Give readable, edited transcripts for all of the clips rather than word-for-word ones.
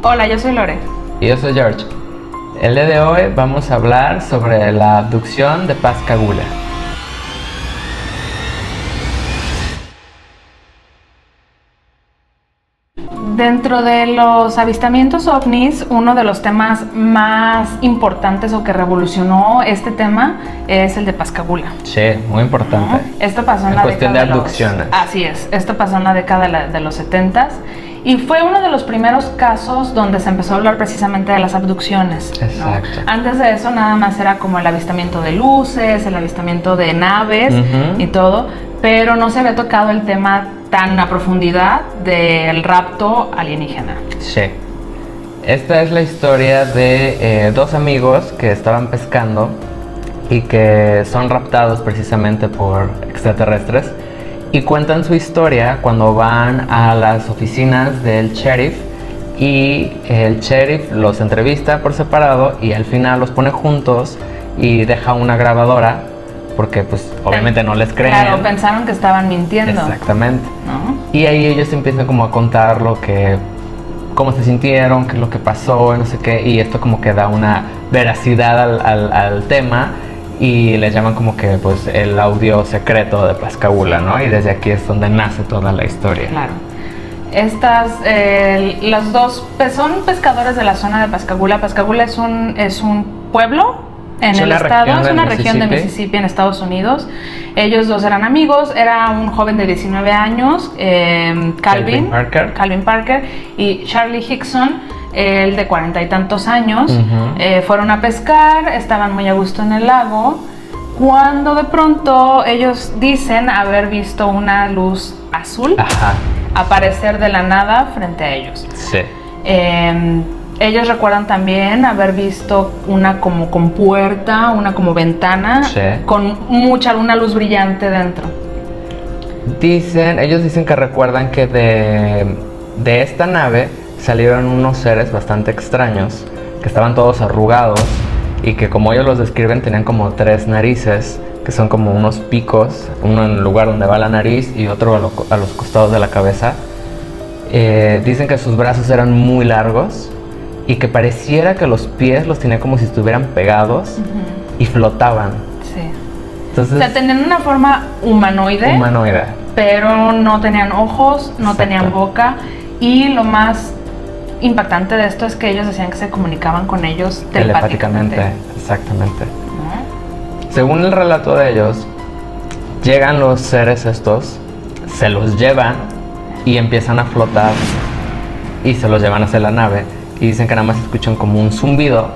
Hola, yo soy Lore. Y yo soy George. El día de hoy vamos a hablar sobre la abducción de Pascagoula. Dentro de los avistamientos ovnis, uno de los temas más importantes o que revolucionó este tema es el de Pascagoula. Sí, muy importante. Esto pasó en la cuestión década de abducciones. Así es, esto pasó en la década de los 70s y fue uno de los primeros casos donde se empezó a hablar precisamente de las abducciones. Exacto. ¿No? Antes de eso nada más era como el avistamiento de luces, el avistamiento de naves y todo, pero no se había tocado el tema tan a profundidad del rapto alienígena. Sí. Esta es la historia de dos amigos que estaban pescando y que son raptados precisamente por extraterrestres y cuentan su historia cuando van a las oficinas del sheriff y el sheriff los entrevista por separado y al final los pone juntos y deja una grabadora porque pues obviamente no les creen. Claro, pensaron que estaban mintiendo. Exactamente. ¿No? Y ahí ellos empiezan como a contar cómo se sintieron, qué es lo que pasó, no sé qué, y esto como que da una veracidad al tema y les llaman como que pues el audio secreto de Pascagoula, ¿no? Y desde aquí es donde nace toda la historia. Claro. Los dos son pescadores de la zona de Pascagoula. Pascagoula es un pueblo en el estado, es una región de Mississippi en Estados Unidos. Ellos dos eran amigos, era un joven de 19 años, Calvin Parker y Charlie Hickson, él de 40 y tantos años. Fueron a pescar, estaban muy a gusto en el lago, cuando de pronto ellos dicen haber visto una luz azul aparecer de la nada frente a ellos. Sí. Ellos recuerdan también haber visto una como compuerta, una como ventana, con una luz brillante dentro. Ellos dicen que recuerdan que de esta nave salieron unos seres bastante extraños, que estaban todos arrugados y que como ellos los describen tenían como 3 narices, que son como unos picos, uno en el lugar donde va la nariz y otro a los costados de la cabeza. Dicen que sus brazos eran muy largos y que pareciera que los pies los tenía como si estuvieran pegados y flotaban. Sí. Entonces, o sea, tenían una forma humanoide. Pero no tenían ojos, no tenían boca. Y lo más impactante de esto es que ellos decían que se comunicaban con ellos telepáticamente. Exactamente. Según el relato de ellos, llegan los seres estos, se los llevan y empiezan a flotar y se los llevan hacia la nave. Y dicen que nada más escuchan como un zumbido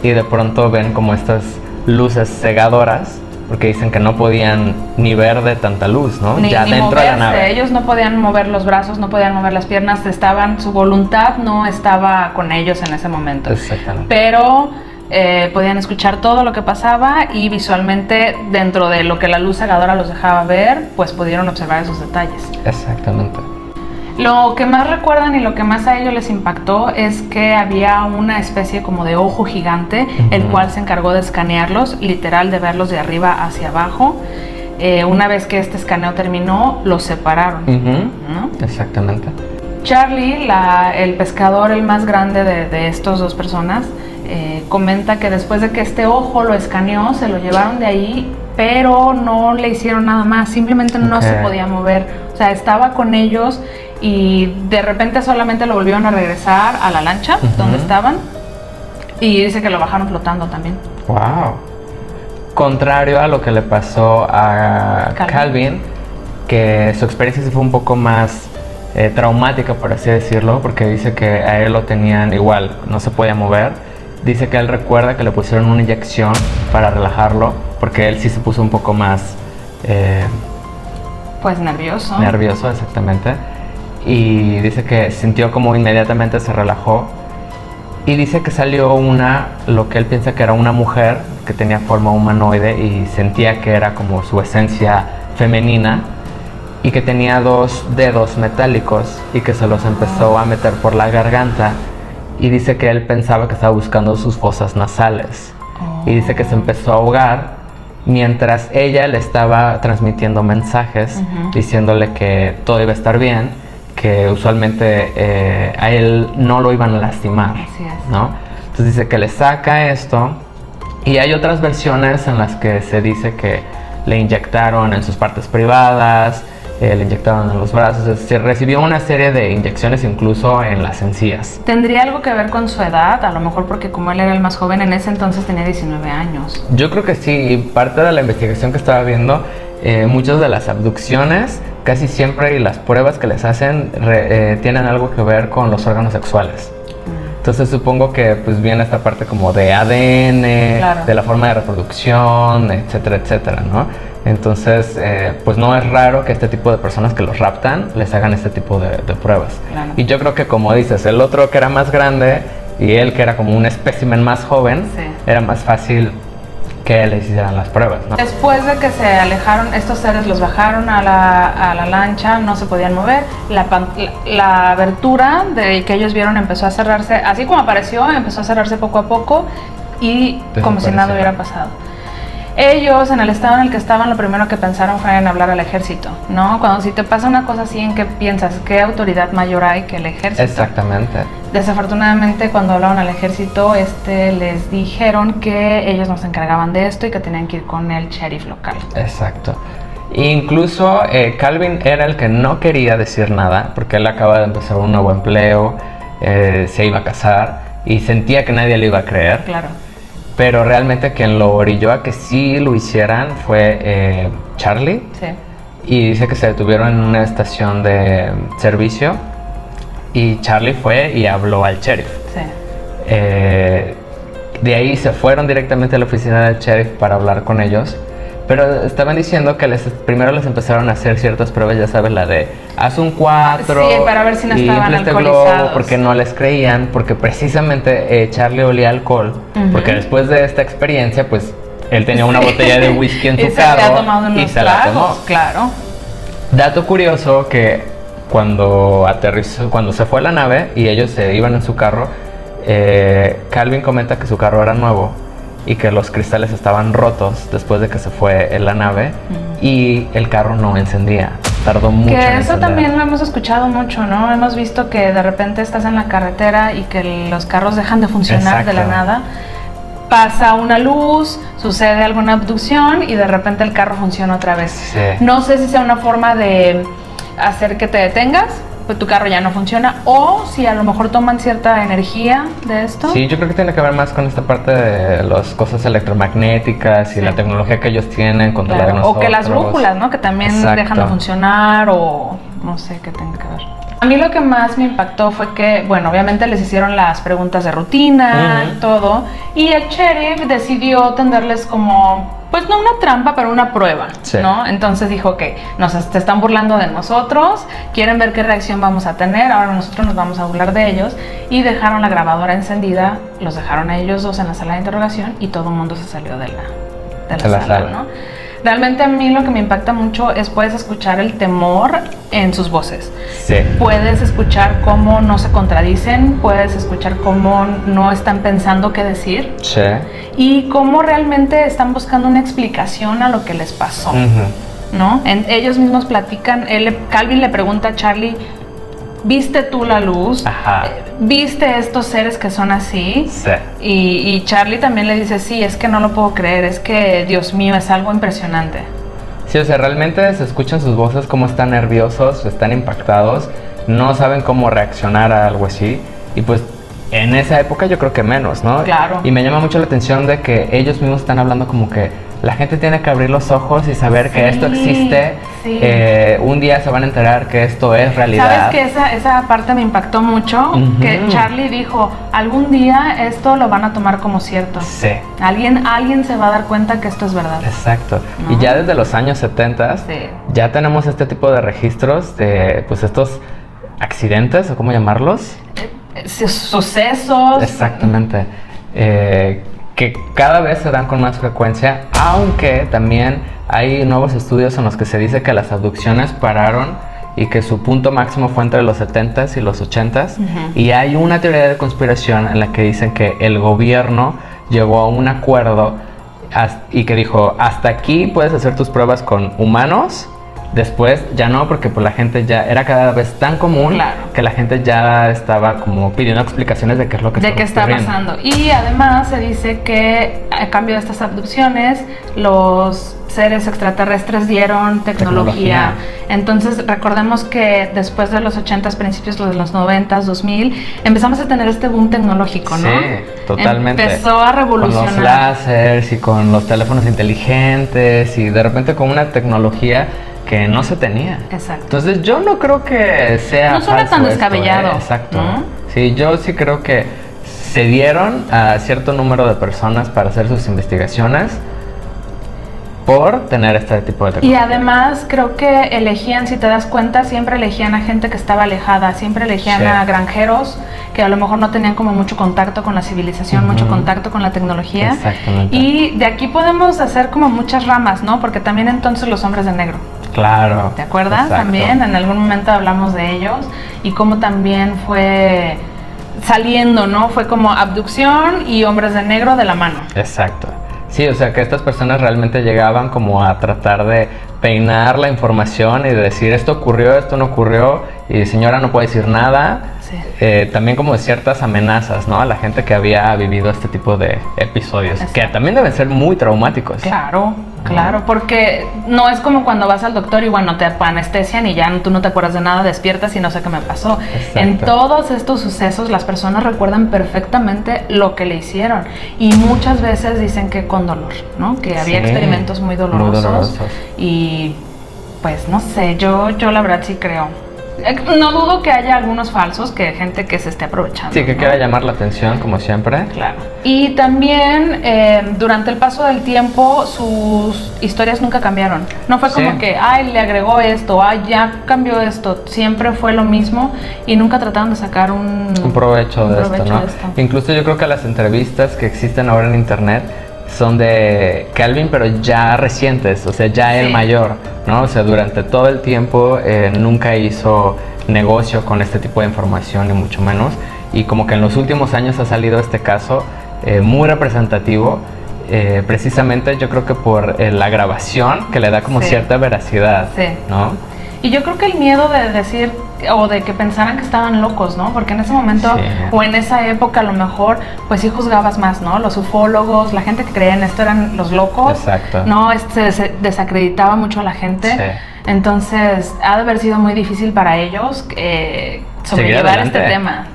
y de pronto ven como estas luces cegadoras, porque dicen que no podían ni ver de tanta luz, ¿no? Ni dentro moverse. De la nave. Ellos no podían mover los brazos, no podían mover las piernas, su voluntad no estaba con ellos en ese momento. Exactamente. Pero podían escuchar todo lo que pasaba y visualmente dentro de lo que la luz cegadora los dejaba ver, pues pudieron observar esos detalles. Exactamente. Lo que más recuerdan y lo que más a ellos les impactó es que había una especie como de ojo gigante, el cual se encargó de escanearlos, literal de verlos de arriba hacia abajo. Una vez que este escaneo terminó, los separaron. ¿No? Exactamente. Charlie, el pescador, el más grande de estos dos personas, comenta que después de que este ojo lo escaneó, se lo llevaron de ahí, pero no le hicieron nada más, simplemente no se podía mover. O sea, estaba con ellos y de repente solamente lo volvieron a regresar a la lancha donde estaban y dice que lo bajaron flotando también. Wow. Contrario a lo que le pasó a Calvin, que su experiencia sí fue un poco más traumática, por así decirlo, porque dice que a él lo tenían igual, no se podía mover. Dice que él recuerda que le pusieron una inyección para relajarlo, porque él sí se puso un poco más pues nervioso. Nervioso, exactamente. Y dice que sintió como inmediatamente se relajó. Y dice que salió lo que él piensa que era una mujer que tenía forma humanoide y sentía que era como su esencia femenina y que tenía 2 dedos metálicos y que se los empezó a meter por la garganta y dice que él pensaba que estaba buscando sus fosas nasales y dice que se empezó a ahogar mientras ella le estaba transmitiendo mensajes diciéndole que todo iba a estar bien, que usualmente a él no lo iban a lastimar, Así es. ¿no? Entonces dice que le saca esto, y hay otras versiones en las que se dice que le inyectaron en sus partes privadas, le inyectaron en los brazos, se recibió una serie de inyecciones incluso en las encías. ¿Tendría algo que ver con su edad? A lo mejor porque como él era el más joven, en ese entonces tenía 19 años. Yo creo que sí, y parte de la investigación que estaba viendo, muchas de las abducciones, casi siempre, y las pruebas que les hacen, tienen algo que ver con los órganos sexuales. Entonces supongo que pues viene esta parte como de ADN, claro, de la forma de reproducción, etcétera, etcétera, ¿no? Entonces, pues no es raro que este tipo de personas que los raptan les hagan este tipo de pruebas. Claro. Y yo creo que, como dices, el otro que era más grande y él que era como un espécimen más joven, sí, era más fácil que les hicieran las pruebas, ¿no? Después de que se alejaron, estos seres los bajaron a la lancha, no se podían mover, la abertura de que ellos vieron empezó a cerrarse, así como apareció, empezó a cerrarse poco a poco y como si nada hubiera pasado. Ellos, en el estado en el que estaban, lo primero que pensaron fue en hablar al ejército, ¿no? Cuando si te pasa una cosa así, ¿en qué piensas? ¿Qué autoridad mayor hay que el ejército? Exactamente. Desafortunadamente, cuando hablaron al ejército, les dijeron que ellos no se encargaban de esto y que tenían que ir con el sheriff local. Exacto. Incluso Calvin era el que no quería decir nada, porque él acaba de empezar un nuevo empleo, se iba a casar y sentía que nadie le iba a creer. Claro. Pero realmente quien lo orilló a que sí lo hicieran fue Charlie. Sí. Y dice que se detuvieron en una estación de servicio y Charlie fue y habló al sheriff. Sí. De ahí se fueron directamente a la oficina del sheriff para hablar con ellos. Pero estaban diciendo que primero les empezaron a hacer ciertas pruebas, ya sabes, la de haz un 4 sí, para ver si no y estaban este alcoholizados. globo, porque no les creían, porque precisamente Charlie olía alcohol, porque después de esta experiencia, pues él tenía una botella de whisky en su carro y se la tomó. Claro. Dato curioso que cuando se fue a la nave y ellos se iban en su carro, Calvin comenta que su carro era nuevo y que los cristales estaban rotos después de que se fue en la nave y el carro no encendía. Tardó mucho en Que eso encender. también lo hemos escuchado mucho, ¿no? Hemos visto que de repente estás en la carretera y que los carros dejan de funcionar. Exacto. De la nada. Pasa una luz, sucede alguna abducción y de repente el carro funciona otra vez. Sí. No sé si sea una forma de hacer que te detengas, pues tu carro ya no funciona, o si a lo mejor toman cierta energía de esto. Sí, yo creo que tiene que ver más con esta parte de las cosas electromagnéticas y la tecnología que ellos tienen contra la de nosotros. O que las brújulas, ¿no? Que también dejan de funcionar, o no sé qué tenga que ver. A mí lo que más me impactó fue que, bueno, obviamente les hicieron las preguntas de rutina, todo, y el sheriff decidió tenderles como, pues no una trampa, pero una prueba, sí, ¿no? Entonces dijo, ok, se están burlando de nosotros, quieren ver qué reacción vamos a tener, ahora nosotros nos vamos a burlar de ellos, y dejaron la grabadora encendida, los dejaron a ellos dos en la sala de interrogación, y todo el mundo se salió de la sala, ¿no? Realmente a mí lo que me impacta mucho es puedes escuchar el temor en sus voces. Sí. Puedes escuchar cómo no se contradicen, puedes escuchar cómo no están pensando qué decir. Sí. Y cómo realmente están buscando una explicación a lo que les pasó, ¿no? Ellos mismos platican, Calvin le pregunta a Charlie, ¿viste tú la luz? Ajá. ¿Viste estos seres que son así? Sí. Y Charlie también le dice, sí, es que no lo puedo creer, es que, Dios mío, es algo impresionante. Sí, o sea, realmente se escuchan sus voces, cómo están nerviosos, están impactados, no saben cómo reaccionar a algo así. Y pues en esa época yo creo que menos, ¿no? Claro. Y me llama mucho la atención de que ellos mismos están hablando como que la gente tiene que abrir los ojos y saber que esto existe. Sí. Un día se van a enterar que esto es realidad. ¿Sabes que esa parte me impactó mucho? Que Charlie dijo, algún día esto lo van a tomar como cierto. Sí. Alguien se va a dar cuenta que esto es verdad. Exacto. ¿No? Y ya desde los años 70 ya tenemos este tipo de registros de pues estos accidentes, o cómo llamarlos. Sucesos. Exactamente. Que cada vez se dan con más frecuencia, aunque también hay nuevos estudios en los que se dice que las abducciones pararon y que su punto máximo fue entre los 70s y los 80s. Y hay una teoría de conspiración en la que dicen que el gobierno llegó a un acuerdo y que dijo, hasta aquí puedes hacer tus pruebas con humanos, Después ya no, porque pues la gente ya era cada vez tan común que la gente ya estaba como pidiendo explicaciones de qué es lo que está pasando. Y además se dice que a cambio de estas abducciones, los seres extraterrestres dieron tecnología. Entonces recordemos que después de los 80s, principios de los 90s, 2000, empezamos a tener este boom tecnológico, ¿no? Sí, totalmente. Empezó a revolucionar. Con los láseres y con los teléfonos inteligentes y de repente con una tecnología que no se tenía. Exacto. Entonces yo no creo que sea no suena tan descabellado. Exacto. ¿No? Sí, yo sí creo que se dieron a cierto número de personas para hacer sus investigaciones por tener este tipo de tecnología. Y además creo que elegían, si te das cuenta, siempre elegían a gente que estaba alejada, siempre elegían a granjeros que a lo mejor no tenían como mucho contacto con la civilización, mucho contacto con la tecnología. Exactamente. Y de aquí podemos hacer como muchas ramas, ¿no? Porque también entonces los hombres de negro. Claro. ¿Te acuerdas? Exacto. También en algún momento hablamos de ellos y cómo también fue saliendo, ¿no? Fue como abducción y hombres de negro de la mano. Exacto. Sí, o sea que estas personas realmente llegaban como a tratar de peinar la información y de decir esto ocurrió, esto no ocurrió y señora no puede decir nada. Sí. También como de ciertas amenazas, ¿no? A la gente que había vivido este tipo de episodios. Exacto. Que también deben ser muy traumáticos. Claro, claro, porque no es como cuando vas al doctor y bueno, te anestesian y ya tú no te acuerdas de nada, despiertas y no sé qué me pasó. Exacto. En todos estos sucesos las personas recuerdan perfectamente lo que le hicieron y muchas veces dicen que con dolor, ¿no? Que había experimentos muy dolorosos. Y pues no sé, yo la verdad sí creo. No dudo que haya algunos falsos, que gente que se esté aprovechando. Sí, que quiera llamar la atención, como siempre. Claro. Y también, durante el paso del tiempo, sus historias nunca cambiaron. No fue como que, ay, le agregó esto, ay, ya cambió esto. Siempre fue lo mismo y nunca trataron de sacar un provecho de esto, ¿no? Incluso yo creo que las entrevistas que existen ahora en internet son de Calvin, pero ya recientes, o sea, ya el mayor, ¿no? O sea, durante todo el tiempo nunca hizo negocio con este tipo de información, ni mucho menos. Y como que en los últimos años ha salido este caso muy representativo, precisamente yo creo que por la grabación que le da como cierta veracidad, ¿no? Y yo creo que el miedo de decir o de que pensaran que estaban locos, ¿no? Porque en ese momento o en esa época a lo mejor pues sí juzgabas más, ¿no? Los ufólogos, la gente que creía en esto eran los locos. Exacto. No, se desacreditaba mucho a la gente. Sí. Entonces ha de haber sido muy difícil para ellos sobrellevar este tema.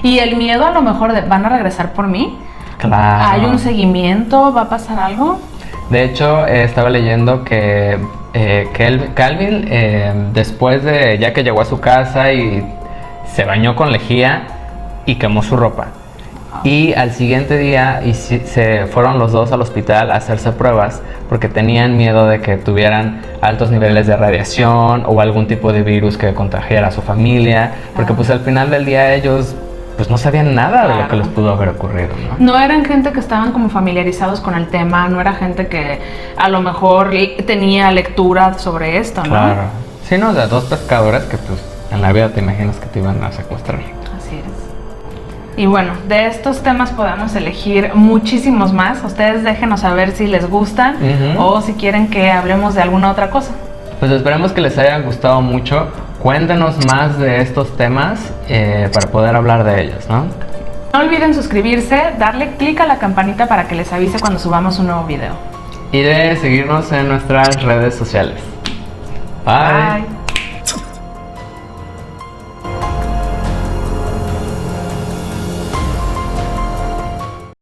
Y el miedo a lo mejor de van a regresar por mí. Claro. ¿Hay un seguimiento? ¿Va a pasar algo? De hecho, estaba leyendo que Calvin, después de ya que llegó a su casa y se bañó con lejía y quemó su ropa. Y al siguiente día se fueron los dos al hospital a hacerse pruebas porque tenían miedo de que tuvieran altos niveles de radiación o algún tipo de virus que contagiara a su familia, porque pues al final del día ellos pues no sabían nada de lo que les pudo haber ocurrido, ¿no? No eran gente que estaban como familiarizados con el tema, no era gente que a lo mejor tenía lectura sobre esto, ¿no? Claro. Sí, no, de dos pescadores que pues en la vida te imaginas que te iban a secuestrar. Así es. Y bueno, de estos temas podemos elegir muchísimos más. Ustedes déjenos saber si les gustan o si quieren que hablemos de alguna otra cosa. Pues esperemos que les haya gustado mucho. Cuéntenos más de estos temas para poder hablar de ellos, ¿no? No olviden suscribirse, darle clic a la campanita para que les avise cuando subamos un nuevo video. Y de seguirnos en nuestras redes sociales. Bye.